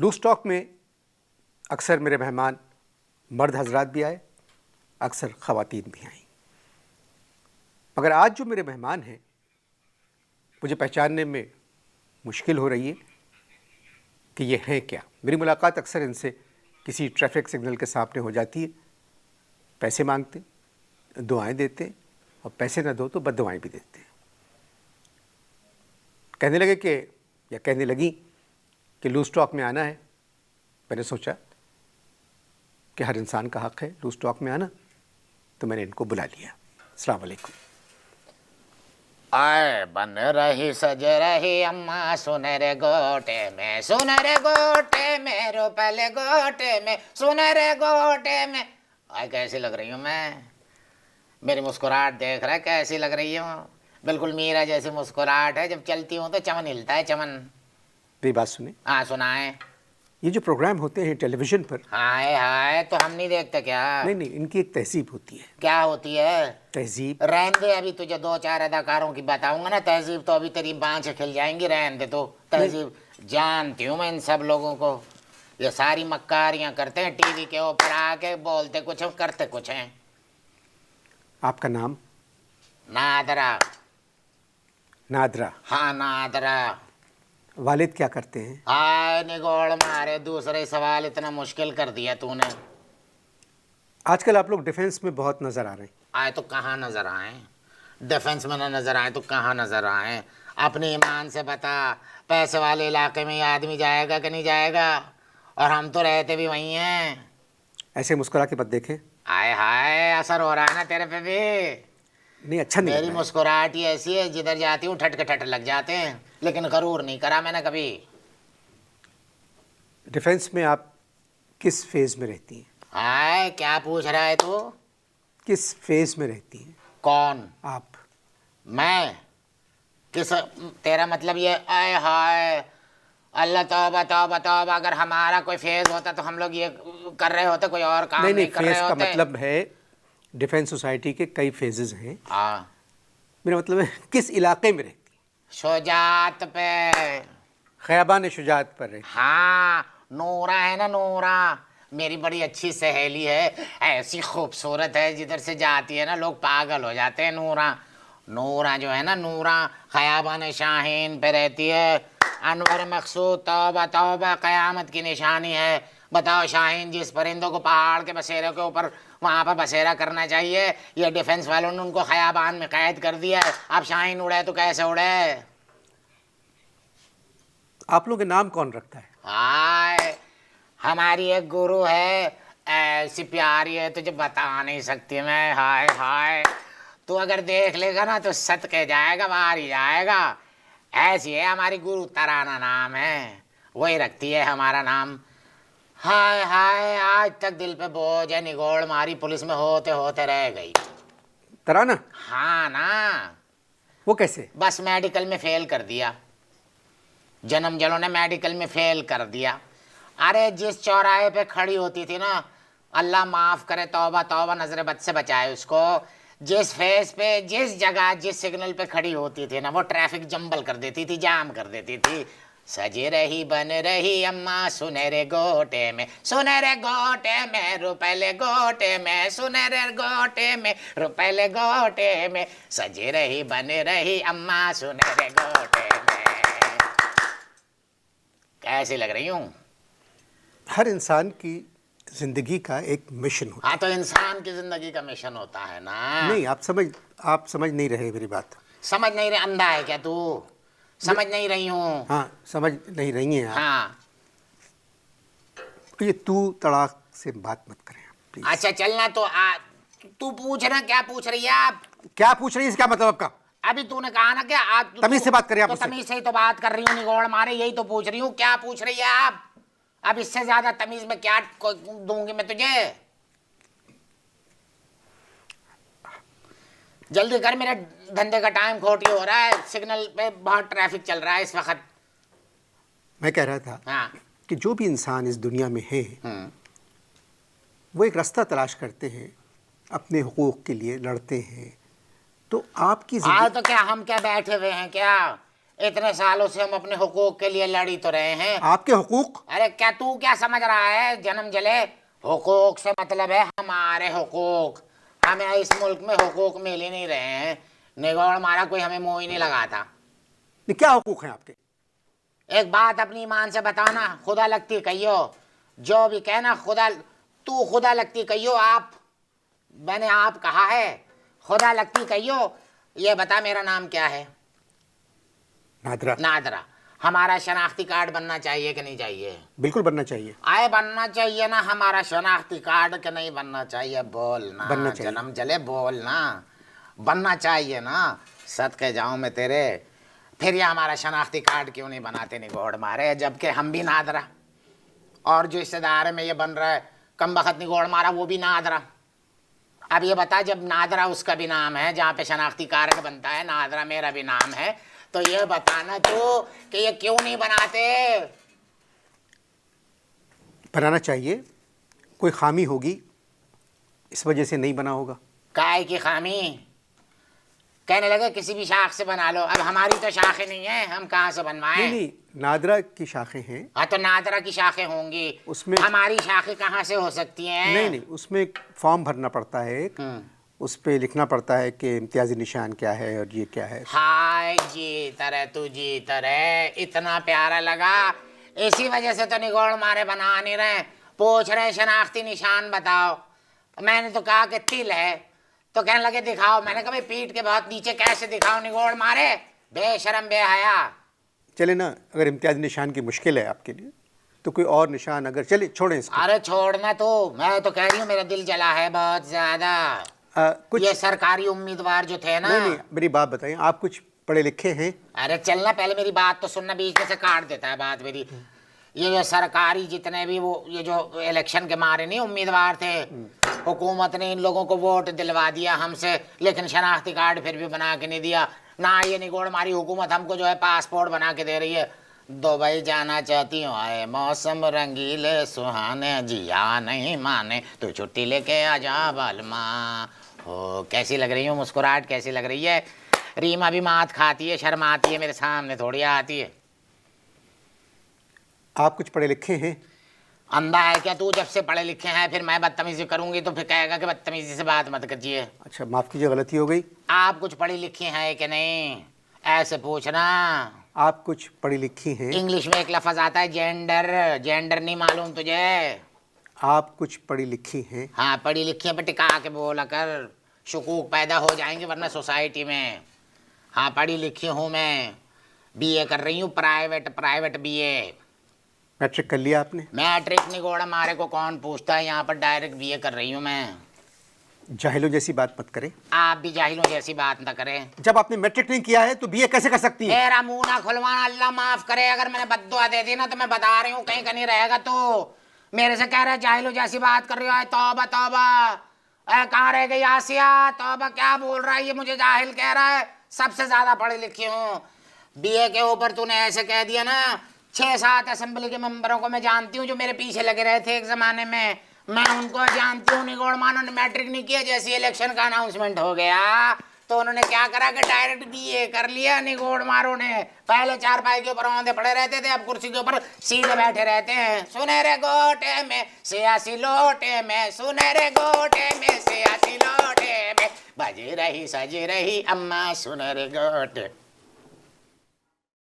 Loose talk में अक्सर मेरे मेहमान मर्द हजरात भी आए, अक्सर ख़वातीन भी आईं, मगर आज जो मेरे मेहमान हैं मुझे पहचानने में मुश्किल हो रही है कि ये हैं क्या। मेरी मुलाकात अक्सर इनसे किसी ट्रैफिक सिग्नल के सामने हो जाती है। पैसे मांगते, दुआएं देते और पैसे न दो तो बद्दुआएं भी देते। कहने लगे कि या कहने लगी कि लूज टॉक में आना है। मैंने सोचा कि हर इंसान का हक़ है लूज टॉक में आना, तो मैंने इनको बुला लिया। अस्सलाम वालेकुम। आए बन रही सज रही अम्मा सुनहरे गोटे में, सुनहरे गोटे में, रुपले गोटे में, सुनहरे गोटे में। आए कैसी लग रही हूँ मैं? मेरी मुस्कुराहट देख रहा है कैसी लग रही हूँ? बिल्कुल मीरा जैसी मुस्कुराहट है, जब चलती हूँ तो चमन हिलता है चमन। मेरी बात सुने। हाँ सुनाए। ये जो प्रोग्राम होते हैं टेलीविज़न पर, हाय हाय तो हम नहीं देखते क्या? नहीं, इनकी एक तहजीब होती है। क्या होती है तहजीब? रहन दे, अभी तुझे दो चार अदाकारों की बताऊंगा ना तहजीब, तो अभी तेरी बाँझें खिल जाएंगी। रहन दे तो तहजीब जानती हूँ मैं इन सब लोगों को। ये सारी मक्कारियाँ करते हैं टीवी के ऊपर आके, बोलते कुछ हैं करते कुछ हैं। आपका नाम? नादरा। नादरा। हाँ नादरा। वालिद क्या करते हैं? हाय निगोड़ मारे, दूसरे सवाल इतना मुश्किल कर दिया तूने। आजकल आप लोग डिफेंस में बहुत नज़र आ रहे हैं। आए तो कहाँ नजर आए? डिफेंस में ना नजर आए तो कहाँ नजर आए? अपने ईमान से बता, पैसे वाले इलाके में ये आदमी जाएगा कि नहीं जाएगा? और हम तो रहते भी वहीं हैं। ऐसे मुस्कुरा के मत देखें। आए हाय असर हो रहा है ना तेरे पे भी? नहीं, अच्छा नहीं लग मेरी रहा है। मुस्कुराहट ही ऐसी है, जिधर जाती हूँ ठट के ठट लग जाते हैं, लेकिन गरूर नहीं करा मैंने कभी। डिफेंस में आप किस फेज़ में रहती हैं? हाय क्या पूछ रहा है तू? किस फेज़ में रहती हैं कौन? आप? मैं? किस? तेरा मतलब ये? आए हाय अल्लाह तौबा तौबा तौबा, अगर हमारा कोई फेज होता तो हम लोग ये कर रहे होते, कोई और काम नहीं कर रहे फेज़ का होते। मतलब है डिफेंस सोसाइटी के कई फेजेस हैं। हाँ मेरा मतलब है किस इलाके में रहती हैं? शुजात पे। ख़याबान शुजात पर रहती। हाँ नूरा है ना, नूरा मेरी बड़ी अच्छी सहेली है, ऐसी खूबसूरत है, जिधर से जाती है ना लोग पागल हो जाते हैं। नूरा, नूरा जो है ना, नूरा ख़याबान शाहीन पे रहती है। अनवर मकसूद तौबा तौबा क़यामत की निशानी है। बताओ शाहीन जिस परिंदों को पहाड़ के बसेरे के ऊपर वहाँ पर बसेरा करना चाहिए, ये डिफेंस वालों ने उनको ख़याबान में कैद कर दिया है। अब शाहीन उड़े तो कैसे उड़े? आप लोगों के नाम कौन रखता है? हाय हमारी एक गुरु है, ऐसी प्यारी है तुझे बता नहीं सकती मैं। हाय हाय तू अगर देख लेगा ना तो सत के जाएगा, बाहर ही जाएगा। ऐसी है हमारी गुरु, तराना नाम है, वही रखती है हमारा नाम। हाय हाय आज तक दिल पे बोझ है, निगोड़ मारी पुलिस में होते होते रह गई। तराना? हाँ ना, वो कैसे? बस मेडिकल में फेल कर दिया, जन्म जलों ने मेडिकल में फेल कर दिया। अरे जिस चौराहे पे खड़ी होती थी ना, अल्लाह माफ़ करे तौबा तौबा नजर बद से बचाए उसको, जिस फेस पे, जिस जगह, जिस सिग्नल पे खड़ी होती थी ना, वो ट्रैफिक जंबल कर देती थी, जाम कर देती थी। सजी रही बन रही अम्मा सुनहरे गोटे में, सुनहरे गोटे में, रुपले गोटे में, सुनहरे गोटे में, रुपले गोटे में, सजी रही बन रही अम्मा सुनहरे गोटे में। कैसी लग रही हूँ? हर इंसान की ज़िंदगी का एक मिशन होता हाँ तो इंसान की जिंदगी का मिशन होता है ना। है। नहीं, आप समझ नहीं रहे मेरी बात। समझ नहीं रहे? अंधा है क्या तू? समझ नहीं रही हूँ? हाँ, समझ नहीं रही हैं आप। हाँ तो ये तू तड़ाक से बात मत करें आप, प्लीज। अच्छा चलना तो तू पूछ ना, क्या पूछ रही है आप? क्या पूछ रही है, इसका मतलब आपका? अभी तूने कहा ना क्या आप तमीज से बात करिए आप तो मुझसे। तमीज से ही तो बात कर रही हूँ, निगोड़ मारे यही तो पूछ रही हूँ, क्या पूछ रही है आप? अब इससे ज्यादा तमीज में क्या दूंगी मैं तुझे? जल्दी कर, मेरे धंधे का टाइम खोटी हो रहा है, सिग्नल पे बहुत ट्रैफिक चल रहा है इस वक्त। मैं कह रहा था हाँ कि जो भी इंसान इस दुनिया में है वो एक रास्ता तलाश करते हैं, अपने हुकूक के लिए लड़ते हैं। तो आपकी तो क्या हम क्या बैठे हुए हैं क्या? इतने सालों से हम अपने हुकूक के लिए लड़ी तो रहे हैं। आपके हुकूक? अरे क्या तू क्या समझ रहा है जन्म जले? हुकूक से मतलब है हमारे हुकूक। हमें इस मुल्क में हुकूक मिल ही नहीं रहे हैं। निगोड़ मारा कोई हमें मुंह ही नहीं लगाता। नहीं, क्या हुकूक हैं आपके? एक बात अपनी ईमान से बताना, खुदा लगती कहियो। जो भी कहना खुदा, तू खुदा लगती कहियो। आप, मैंने आप कहा है, खुदा लगती कहियो। ये बता मेरा नाम क्या है? नादरा। नादरा। हमारा शनाख्ती कार्ड बनना चाहिए कि नहीं चाहिए? बिल्कुल बनना चाहिए। आए बनना चाहिए ना हमारा शनाख्ती कार्ड के नहीं बनना चाहिए? बोल ना, बनना चाहिए। जन्म जले बोल ना, बनना चाहिए ना। सद के जाऊं मैं तेरे, फिर ये हमारा शनाख्ती कार्ड क्यों नहीं बनाते निगोड़ मारे? जबकि हम भी नादरा, और जो हिस्सेदार में ये बन रहा है कम बखत निगोड़ मारा वो भी नादरा। अब ये बता, जब नादरा उसका भी नाम है जहाँ पे शनाख्ती कार्ड बनता है, नादरा मेरा भी नाम है, तो ये बताना तो कि ये क्यों नहीं बनाते? बनाना चाहिए। कोई खामी होगी, इस वजह से नहीं बना होगा। काय की खामी? कहने लगे किसी भी शाख से बना लो। अब हमारी तो शाखें नहीं है, हम कहाँ से बनवाएं? नहीं नहीं, नादरा की शाखें हैं। हाँ तो नादरा की शाखें होंगी, उसमें हमारी शाखें कहाँ से हो सकती हैं? नहीं नहीं, उसमें एक फॉर्म भरना पड़ता है एक, उस पे लिखना पड़ता है कि इम्तियाजी निशान क्या है और ये क्या है। हाय जी तरह तू जी तरह, इतना प्यारा लगा। इसी वजह से तो निगोड़ मारे बना नहीं रहे। पूछ रहे शनाख्ती निशान बताओ, मैंने तो कहा कि तिल है, तो कहने लगे दिखाओ। मैंने कहा भाई पीठ के बहुत नीचे कैसे दिखाओ निगोड़ मारे, बेशरम बेहया। चले ना, अगर इम्तियाजी निशान की मुश्किल है आपके लिए तो कोई और निशान अगर चले, छोड़ें इसको। अरे छोड़ना तो, मैं तो कह रही हूँ मेरा दिल जला है बहुत ज्यादा। कुछ ये सरकारी उम्मीदवार जो थे ना। नहीं नहीं, मेरी बात बताइए, आप कुछ पढ़े लिखे हैं? अरे चलना, पहले मेरी बात तो सुनना, बीच में से काट देता है बात मेरी। ये जो सरकारी जितने भी वो ये जो इलेक्शन के मारे नहीं उम्मीदवार थे, हुकूमत ने इन लोगों को वोट दिलवा दिया हमसे, लेकिन शनाख्ती कार्ड फिर भी बना के नहीं दिया ना। ये निगोड़ मारी हुकूमत हमको जो है पासपोर्ट बना के दे रही है। दुबई जाना चाहती हूँ, आए मौसम रंगीले सुहाने, जिया नहीं माने तो छुट्टी लेके आ जा बालमा। हो कैसी लग रही हूँ, मुस्कुराहट कैसी लग रही है? रीमा भी मात खाती है, शर्म आती है, मेरे सामने थोड़ी आती है। आप कुछ पढ़े लिखे हैं? अंधा है क्या तू? जब से पढ़े लिखे हैं फिर मैं बदतमीजी करूंगी तो फिर कहेगा कि बदतमीजी से बात मत कीजिए। अच्छा, माफ़ कीजिए, गलती हो गई। आप कुछ पढ़ी लिखी हैं कि नहीं, ऐसे पूछना। आप कुछ पढ़ी लिखी हैं? इंग्लिश में एक लफ्ज आता है जेंडर, जेंडर नहीं मालूम तुझे? आप कुछ पढ़ी लिखी हैं? हाँ पढ़ी लिखी है, पर टिका के बोला कर, शकूक पैदा हो जाएंगे वरना सोसाइटी में। हाँ पढ़ी लिखी हूँ मैं, बीए कर रही हूँ, प्राइवेट बीए। मैट्रिक कर लिया आपने? मैट्रिक निगोड़ा मारे को कौन पूछता है, यहाँ पर डायरेक्ट बीए कर रही हूँ मैं। जाहिलों जैसी बात मत करें। आप भी जाहिलों जैसी बात न करें। जब आपने मैट्रिक नहीं किया है तो बीए कैसे कर सकती हैं? मेरा मुंह ना खुलवाना, अल्लाह माफ करे। अगर मैंने बद्दुआ दे दी ना तो मैं बता रही हूँ कहीं का नहीं रहेगा। तो मेरे से कह रहे जाहिलों जैसी बात कर रही हो। तौबा तौबा, कहाँ रह गई आसिया? तौबा क्या बोल रहा है ये, मुझे जाहिल कह रहा है? सबसे ज्यादा पढ़ी लिखी हूँ। बीए के ऊपर तूने ऐसे कह दिया ना, 6-7 असेंबली के मेंबरों को मैं जानती हूँ जो मेरे पीछे लगे रहे थे एक जमाने में, मैं उनको जानती हूँ। निगोड़ मानो ने मैट्रिक नहीं किया, जैसे इलेक्शन का अनाउंसमेंट हो गया तो उन्होंने क्या करा कि डायरेक्ट बीए कर लिया। निगोड़ मारो ने पहले चारपाई के ऊपर औंधे पड़े रहते थे, अब कुर्सी के ऊपर सीधे बैठे रहते हैं। सुनहरे गोटे में सियासी लोटे में, सुनहरे गोटे में सियासी लोटे में, बज रही सज रही अम्मा सुनहरे गोटे।